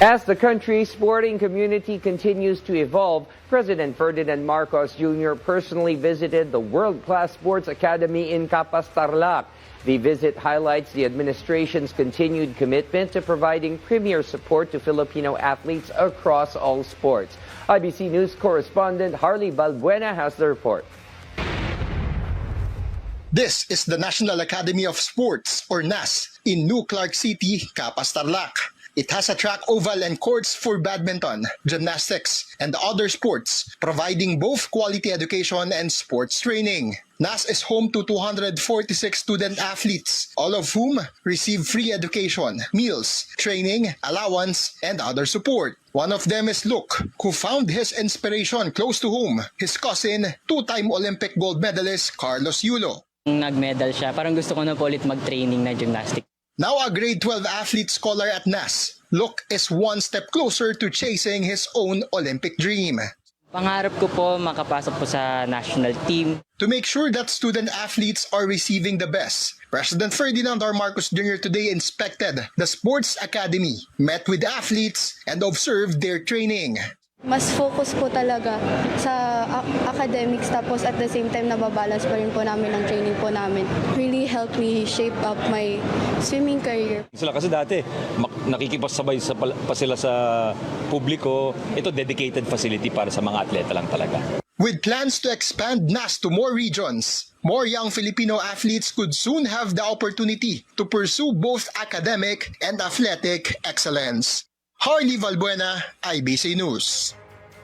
As the country's sporting community continues to evolve, President Ferdinand Marcos Jr. personally visited the world-class sports academy in Capas, Tarlac. The visit highlights the administration's continued commitment to providing premier support to Filipino athletes across all sports. IBC News correspondent Harley Balbuena has the report. This is the National Academy of Sports, or NAS, in New Clark City, Capas, Tarlac. It has a track, oval, and courts for badminton, gymnastics, and other sports, providing both quality education and sports training. NAS is home to 246 student athletes, all of whom receive free education, meals, training, allowance, and other support. One of them is Luke, who found his inspiration close to home, his cousin, two-time Olympic gold medalist Carlos Yulo. Nag-medal siya, parang gusto ko na po ulit mag-training na gymnastics. Now a grade 12 athlete scholar at NAS, Luke is one step closer to chasing his own Olympic dream. Pangarap ko po makapasok po sa national team. To make sure that student athletes are receiving the best, President Ferdinand R. Marcos Jr. today inspected the Sports Academy, met with athletes, and observed their training. Mas focus po talaga sa academics, tapos at the same time nababalance pa rin po namin ang training po namin. Really helped me shape up my swimming career. Sila kasi dati nakikipasabay pa sila sa publiko. Ito dedicated facility para sa mga atleta lang talaga. With plans to expand NAS to more regions, more young Filipino athletes could soon have the opportunity to pursue both academic and athletic excellence. Harley Balbuena, IBC News.